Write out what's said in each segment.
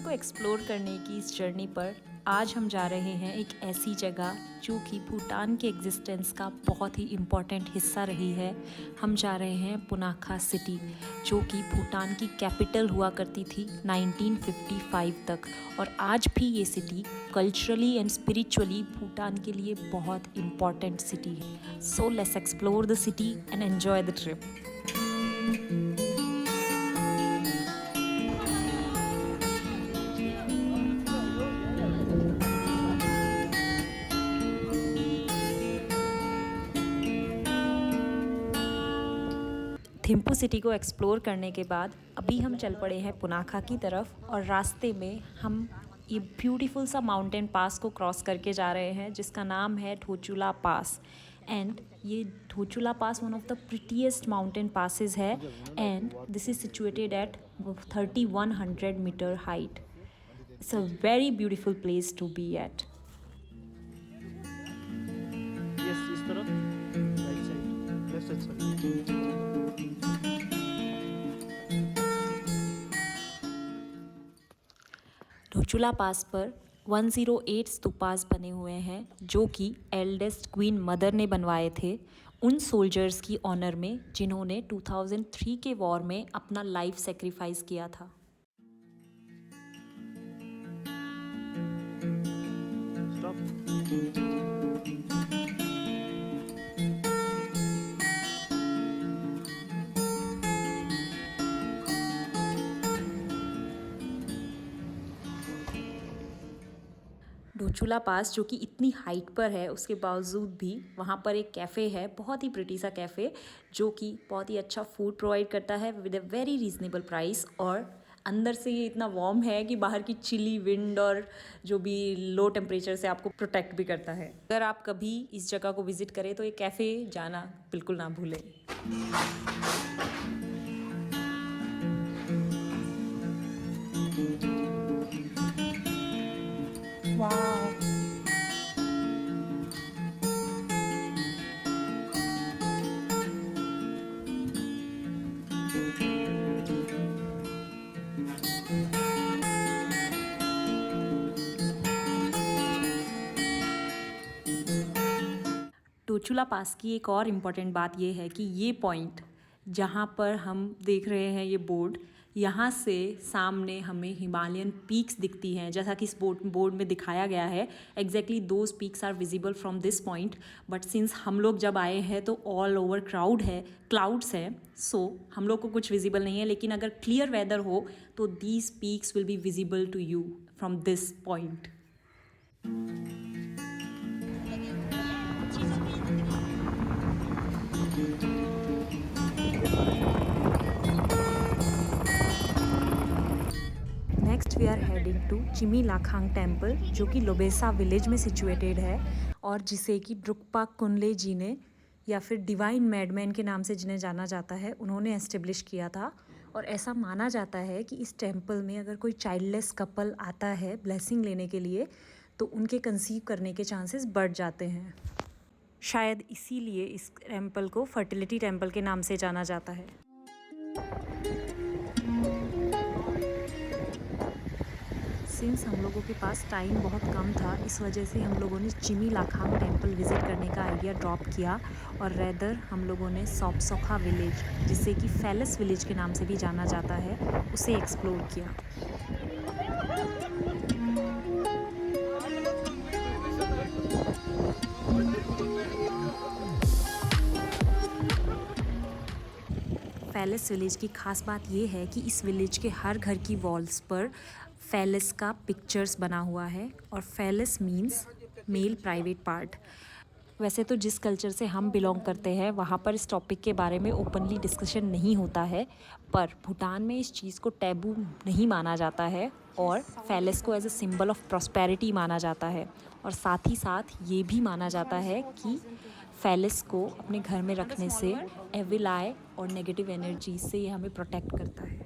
World को explore करने की इस जर्नी पर आज हम जा रहे हैं एक ऐसी जगह जो कि भूटान के एग्जिस्टेंस का बहुत ही इम्पॉर्टेंट हिस्सा रही है। हम जा रहे हैं पुनाखा सिटी, जो कि भूटान की कैपिटल हुआ करती थी 1955 तक, और आज भी ये city culturally and spiritually Bhutan के लिए बहुत इम्पॉर्टेंट सिटी है। So let's explore the city and enjoy the trip. Thimphu city को एक्सप्लोर करने के बाद अभी हम चल पड़े हैं पुनाखा की तरफ, और रास्ते में हम ये ब्यूटीफुल सा माउंटेन पास को क्रॉस करके जा रहे हैं जिसका नाम है ढोचुला पास। एंड ये Dochula pass one of the prettiest mountain passes है, and this is situated at 3100 metre height. It's a very beautiful place to be at. इस तरफ right side left side sorry. Dochula pass पर 108 स्तूपास बने हुए हैं जो कि एल्डेस्ट क्वीन मदर ने बनवाए थे उन सोल्जर्स की ऑनर में जिन्होंने 2003 के वॉर में अपना लाइफ सेक्रीफाइस किया था। ढोचुला पास जो कि इतनी हाइट पर है उसके बावजूद भी वहाँ पर एक कैफ़े है, बहुत ही प्रिटी सा कैफ़े, जो कि बहुत ही अच्छा फूड प्रोवाइड करता है with a very reasonable price. और अंदर से ये इतना वार्म है कि बाहर की चिली विंड और जो भी लो टेम्परेचर से आपको प्रोटेक्ट भी करता है। अगर आप कभी इस जगह को विज़िट करें तो ये कैफ़े जाना बिल्कुल ना भूलें। वाह, ढोचुला पास की एक और इम्पॉर्टेंट बात ये है कि ये पॉइंट जहाँ पर हम देख रहे हैं ये बोर्ड, यहाँ से सामने हमें हिमालयन पीक्स दिखती हैं जैसा कि इस बोर्ड में दिखाया गया है। Exactly those peaks are visible from this point, but since हम लोग जब आए हैं तो ऑल ओवर क्लाउड्स है, सो हम लोग को कुछ विजिबल नहीं है। लेकिन अगर क्लियर वेदर हो तो these peaks will be visible to you from this point. Next we are heading to Chimi Lhakhang temple, जो कि लोबेसा विलेज में सिचुएटेड है और जिसे कि ड्रुकपा कुनले जी ने, या फिर डिवाइन मैडमैन के नाम से जिन्हें जाना जाता है, उन्होंने एस्टेब्लिश किया था। और ऐसा माना जाता है कि इस टेम्पल में अगर कोई चाइल्डलेस कपल आता है ब्लेसिंग लेने के लिए तो उनके कंसीव करने के चांसेस बढ़ जाते हैं। शायद इसीलिए इस टेम्पल को फर्टिलिटी टेम्पल के नाम से जाना जाता है। सिंस हम लोगों के पास टाइम बहुत कम था, इस वजह से हम लोगों ने चिमी लाखांग टेम्पल विज़िट करने का आइडिया ड्रॉप किया और रेदर हम लोगों ने सॉपसोखा विलेज, जिसे कि फैलेस विलेज के नाम से भी जाना जाता है, उसे एक्सप्लोर किया। फैलेस विलेज की खास बात ये है कि इस विलेज के हर घर की वॉल्स पर फैलेस का पिक्चर्स बना हुआ है, और फैलेस मीन्स मेल प्राइवेट पार्ट। वैसे तो जिस कल्चर से हम बिलोंग करते हैं वहाँ पर इस टॉपिक के बारे में ओपनली डिस्कशन नहीं होता है, पर भूटान में इस चीज़ को टैबू नहीं माना जाता है और फैलेस को as a symbol of prosperity माना जाता है। और साथ ही साथ ये भी माना जाता है कि फैलेस को अपने घर में रखने से एविल आई और नेगेटिव एनर्जी से ये हमें प्रोटेक्ट करता है।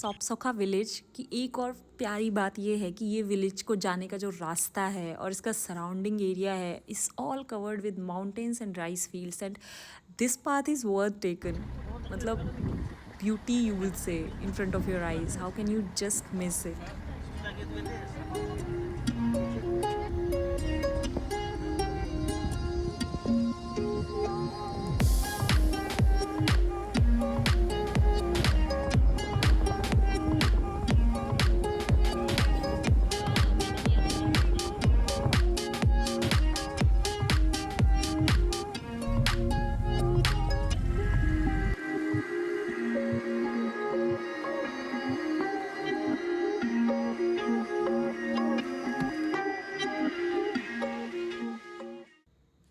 सॉप्सोका विलेज की एक और प्यारी बात ये है कि ये विलेज को जाने का जो रास्ता है और इसका सराउंडिंग एरिया है is all covered with mountains and rice fields and this path is worth taken. मतलब beauty you will see in front of your eyes. How can you just miss it.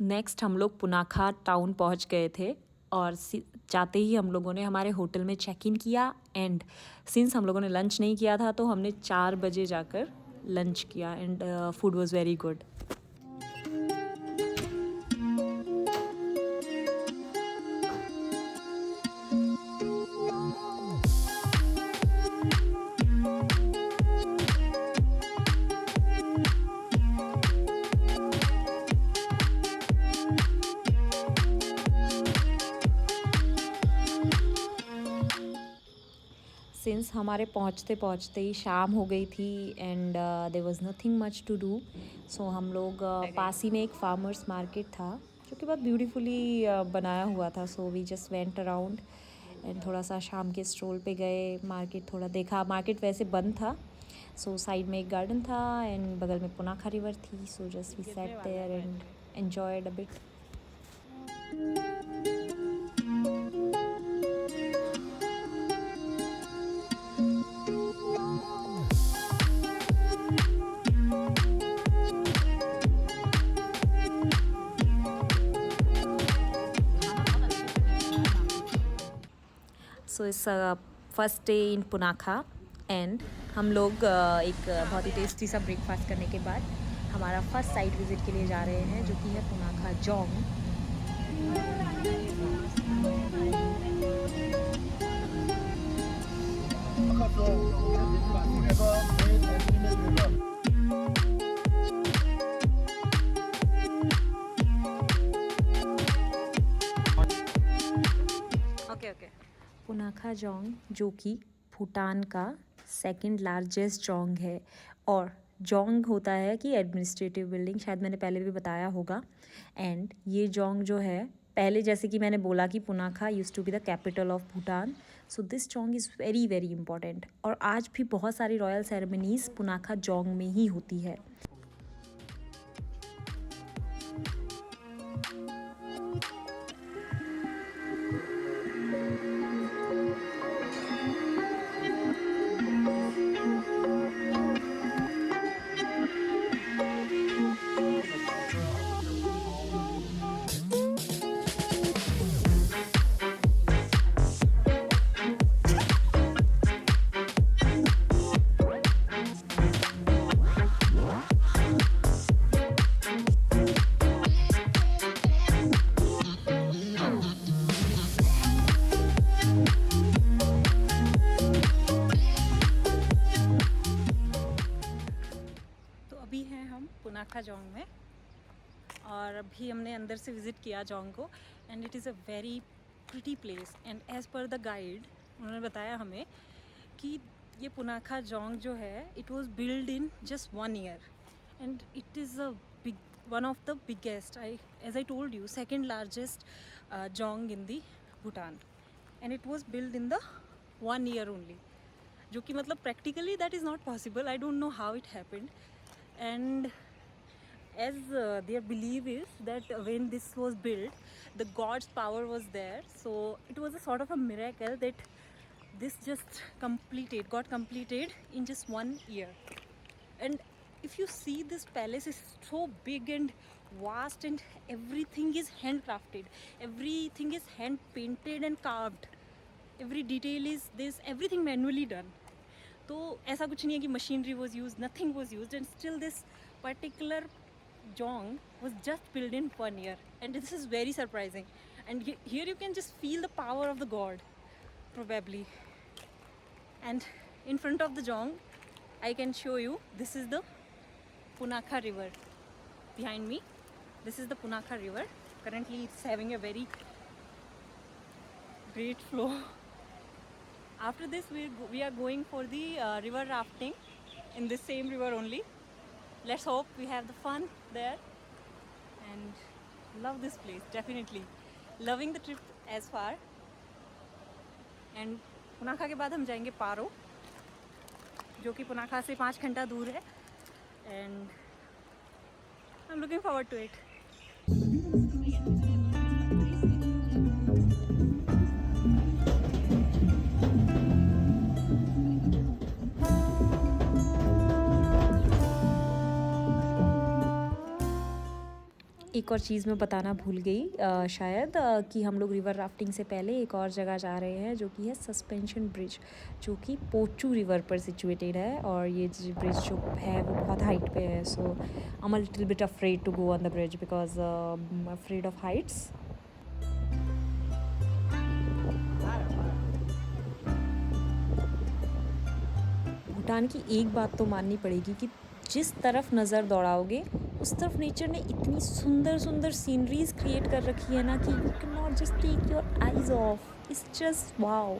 Next हम लोग Punakha town पहुंच गए थे और जाते ही हम लोगों ने हमारे होटल में चेक इन किया एंड सिंस हम लोगों ने लंच नहीं किया था तो हमने 4 बजे जाकर लंच किया and food was very good. Since हमारे पहुंचते पहुंचते ही शाम हो गई थी and there was nothing much to do so हम लोग पास ही में एक फार्मर्स मार्केट था जो कि बहुत ब्यूटीफुली बनाया हुआ था. So we just went around and थोड़ा सा शाम के स्ट्रोल पे गए. मार्केट थोड़ा देखा. मार्केट वैसे बंद था. सो साइड में एक गार्डन था एंड बगल में पुनाखा रिवर थी. So just we sat there and enjoyed a bit. So इस first day in Punakha and हम लोग एक बहुत ही टेस्टी सा ब्रेकफास्ट करने के बाद हमारा फर्स्ट साइट विज़िट के लिए जा रहे हैं जो कि है पुनाखा जोंग. पुनाखा जोंग जो कि भूटान का सेकंड लार्जेस्ट जोंग है और जोंग होता है कि एडमिनिस्ट्रेटिव बिल्डिंग. शायद मैंने पहले भी बताया होगा. एंड ये जोंग जो है पहले जैसे कि मैंने बोला कि Punakha used to be the capital of Bhutan. So this dzong is very very important और आज भी बहुत सारी रॉयल सेरेमनीज़ पुनाखा जोंग में ही होती है. पुनाखा जोंग में और अभी हमने अंदर से विज़िट किया जोंग को and it is a very pretty place. And as per the guide उन्होंने बताया हमें कि ये पुनाखा जोंग जो है it was build in just 1 year and it is a big one of the biggest as I told you second largest dzong in the Bhutan and it was build in the 1 year only. जो कि मतलब practically that is not possible. I don't know how it happened. And as their belief is that when this was built, the God's power was there. So it was a sort of a miracle that this just got completed in just 1 year. And if you see, this palace is so big and vast and everything is handcrafted. Everything is hand painted and carved. Every detail is everything manually done. तो ऐसा कुछ नहीं है कि machinery was use. Nothing was use and still this particular Jong was just build in 1 year and this is very surprising. And here you can just feel the power of the God probably. And in front of the Jong, I can show you, this is the Punakha river behind me. This is the Punakha river. Currently it's having a very great flow. After this we are going for the river rafting in this same river only. Let's hope we have the fun there and love this place. Definitely loving the trip as far. And Punakha के बाद हम जाएंगे पारो, जो कि पुनाखा से 5 घंटा दूर है. And I'm looking forward to it. एक और चीज़ मैं बताना भूल गई शायद कि हम लोग रिवर राफ्टिंग से पहले एक और जगह जा रहे हैं जो कि है सस्पेंशन ब्रिज, जो कि पोचू रिवर पर सिचुएटेड है. और ये ब्रिज जो है वो बहुत हाइट पे है. So I am a little bit afraid to go on the bridge because I am afraid of heights. Bhutan की एक बात तो माननी पड़ेगी कि जिस तरफ नज़र दौड़ाओगे उस तरफ नेचर ने इतनी सुंदर सुंदर सीनरीज क्रिएट कर रखी है ना कि you can not just take your eyes off. It's just wow.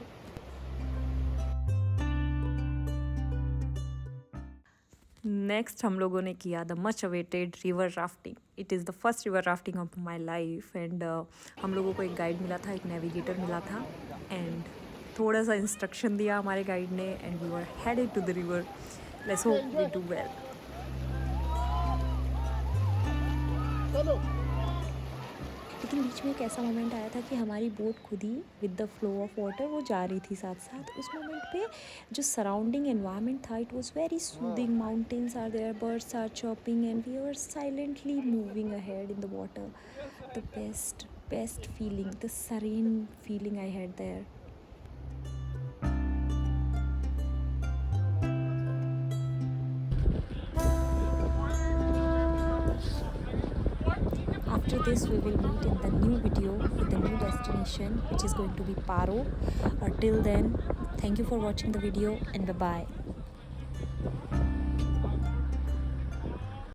Next हम लोगों ने किया the much awaited river rafting. It is the first river rafting of my life. And हम लोगों को एक गाइड मिला था, एक नेविगेटर मिला था. एंड थोड़ा सा इंस्ट्रक्शन दिया हमारे गाइड ने. And we were headed to the river. Let's hope we do well. लेकिन बीच में एक ऐसा मोमेंट आया था कि हमारी बोट खुद ही with the flow of water वो जा रही थी साथ साथ. उस मोमेंट पे जो सराउंडिंग एनवायरनमेंट था it was very soothing. Mountains are there, birds are chopping and we were silently moving ahead in the water. The best feeling, the serene feeling I had there. After this we will meet in the new video with the new destination which is going to be Paro. Or till then, thank you for watching the video and bye bye.